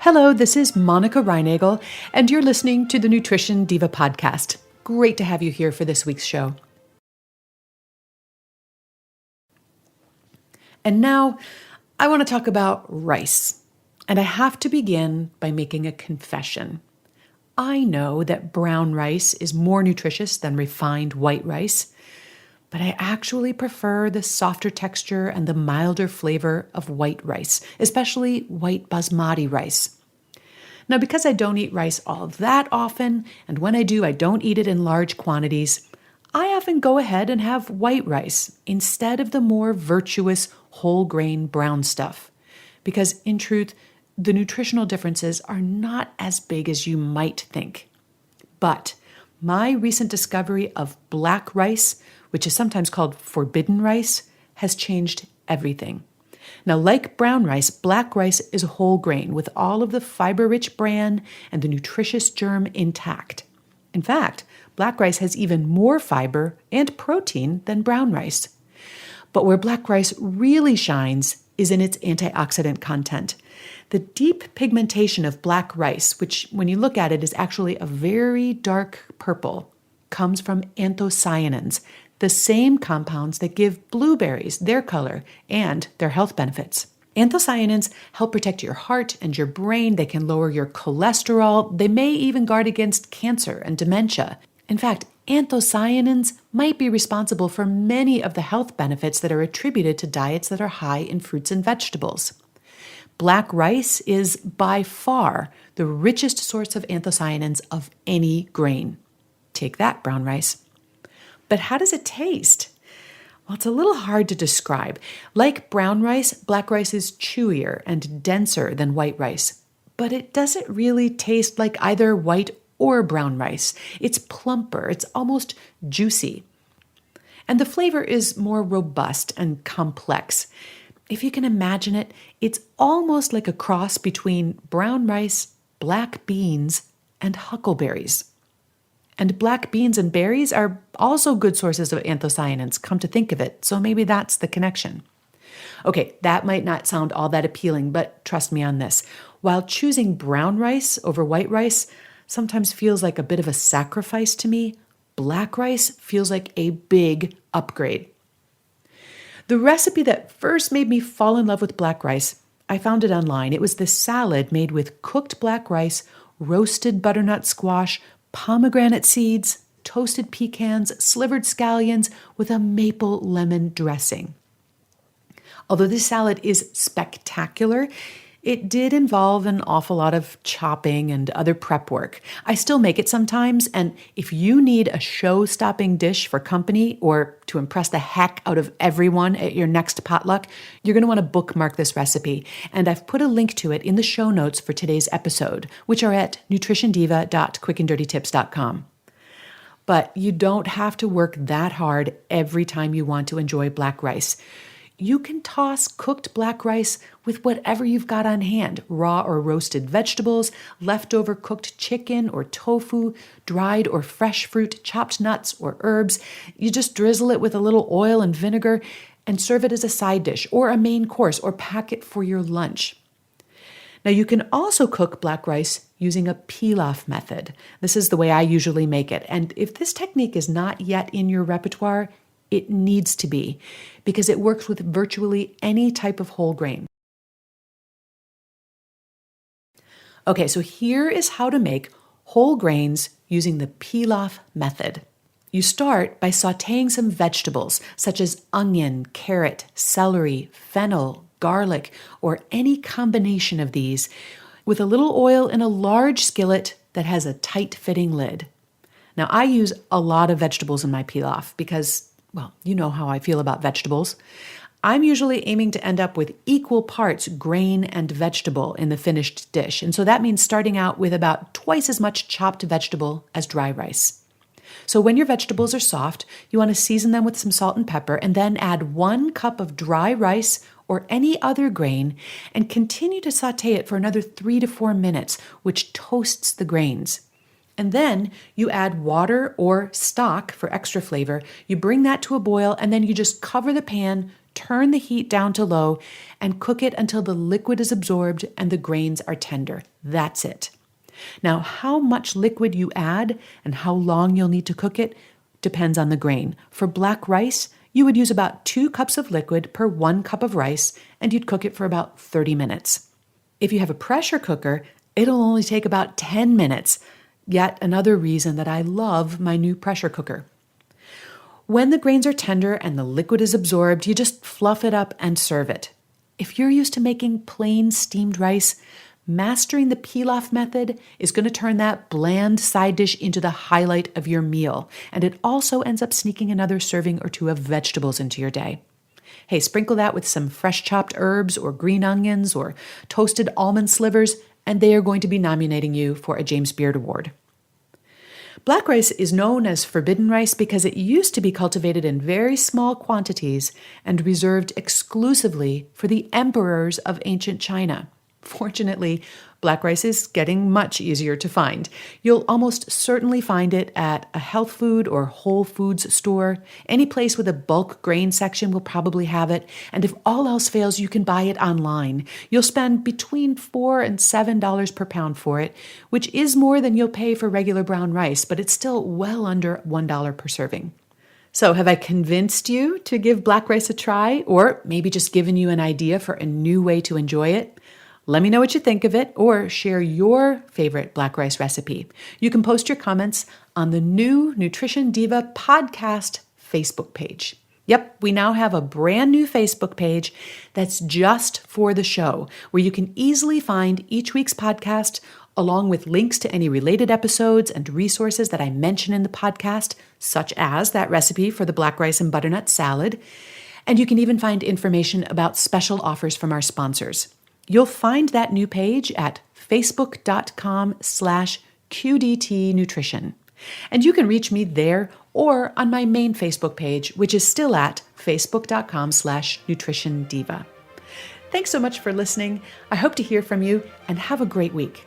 Hello, this is Monica Reinagel, and you're listening to the Nutrition Diva podcast. Great to have you here for this week's show. And now, I want to talk about rice. And I have to begin by making a confession. I know that brown rice is more nutritious than refined white rice, but I actually prefer the softer texture and the milder flavor of white rice, especially white basmati rice. Now, because I don't eat rice all that often, and when I do, I don't eat it in large quantities, I often go ahead and have white rice instead of the more virtuous whole grain brown stuff. Because in truth, the nutritional differences are not as big as you might think. But my recent discovery of black rice, which is sometimes called forbidden rice, has changed everything. Now, like brown rice, black rice is a whole grain with all of the fiber-rich bran and the nutritious germ intact. In fact, black rice has even more fiber and protein than brown rice. But where black rice really shines is in its antioxidant content. The deep pigmentation of black rice, which when you look at it is actually a very dark purple, comes from anthocyanins, the same compounds that give blueberries their color and their health benefits. Anthocyanins help protect your heart and your brain. They can lower your cholesterol. They may even guard against cancer and dementia. In fact, anthocyanins might be responsible for many of the health benefits that are attributed to diets that are high in fruits and vegetables. Black rice is by far the richest source of anthocyanins of any grain. Take that, brown rice. But how does it taste? Well, it's a little hard to describe. Like brown rice, black rice is chewier and denser than white rice. But it doesn't really taste like either white or brown rice. It's plumper, it's almost juicy. And the flavor is more robust and complex. If you can imagine it, it's almost like a cross between brown rice, black beans, and huckleberries. And black beans and berries are also good sources of anthocyanins, come to think of it, so maybe that's the connection. Okay, that might not sound all that appealing, but trust me on this. While choosing brown rice over white rice sometimes feels like a bit of a sacrifice to me, black rice feels like a big upgrade. The recipe that first made me fall in love with black rice, I found it online. It was this salad made with cooked black rice, roasted butternut squash, pomegranate seeds, toasted pecans, slivered scallions with a maple lemon dressing. Although this salad is spectacular, it did involve an awful lot of chopping and other prep work. I still make it sometimes, and if you need a show-stopping dish for company or to impress the heck out of everyone at your next potluck, you're going to want to bookmark this recipe. And I've put a link to it in the show notes for today's episode, which are at nutritiondiva.quickanddirtytips.com. But you don't have to work that hard every time you want to enjoy black rice. You can toss cooked black rice with whatever you've got on hand, raw or roasted vegetables, leftover cooked chicken or tofu, dried or fresh fruit, chopped nuts or herbs. You just drizzle it with a little oil and vinegar and serve it as a side dish or a main course or pack it for your lunch. Now, you can also cook black rice using a pilaf method. This is the way I usually make it. And if this technique is not yet in your repertoire, it needs to be, because it works with virtually any type of whole grain. Okay, so here is how to make whole grains using the pilaf method. You start by sautéing some vegetables such as onion, carrot, celery, fennel, garlic, or any combination of these with a little oil in a large skillet that has a tight-fitting lid. Now, I use a lot of vegetables in my pilaf because, well, you know how I feel about vegetables. I'm usually aiming to end up with equal parts grain and vegetable in the finished dish. And so that means starting out with about twice as much chopped vegetable as dry rice. So when your vegetables are soft, you want to season them with some salt and pepper and then add 1 cup of dry rice or any other grain and continue to sauté it for another 3 to 4 minutes, which toasts the grains. And then you add water or stock for extra flavor. You bring that to a boil and then you just cover the pan, turn the heat down to low and cook it until the liquid is absorbed and the grains are tender. That's it. Now, how much liquid you add and how long you'll need to cook it depends on the grain. For black rice, you would use about 2 cups of liquid per 1 cup of rice, and you'd cook it for about 30 minutes. If you have a pressure cooker, it'll only take about 10 minutes. Yet another reason that I love my new pressure cooker. When the grains are tender and the liquid is absorbed, you just fluff it up and serve it. If you're used to making plain steamed rice, mastering the pilaf method is going to turn that bland side dish into the highlight of your meal, and it also ends up sneaking another serving or 2 of vegetables into your day. Hey, sprinkle that with some fresh chopped herbs or green onions or toasted almond slivers, and they are going to be nominating you for a James Beard Award. Black rice is known as forbidden rice because it used to be cultivated in very small quantities and reserved exclusively for the emperors of ancient China. Fortunately, black rice is getting much easier to find. You'll almost certainly find it at a health food or Whole Foods store. Any place with a bulk grain section will probably have it. And if all else fails, you can buy it online. You'll spend between $4 and $7 per pound for it, which is more than you'll pay for regular brown rice, but it's still well under $1 per serving. So have I convinced you to give black rice a try, or maybe just given you an idea for a new way to enjoy it? Let me know what you think of it, or share your favorite black rice recipe. You can post your comments on the new Nutrition Diva podcast Facebook page. Yep, we now have a brand new Facebook page that's just for the show, where you can easily find each week's podcast, along with links to any related episodes and resources that I mention in the podcast, such as that recipe for the black rice and butternut salad. And you can even find information about special offers from our sponsors. You'll find that new page at facebook.com/QDT Nutrition. And you can reach me there or on my main Facebook page, which is still at facebook.com/Nutrition Diva. Thanks so much for listening. I hope to hear from you and have a great week.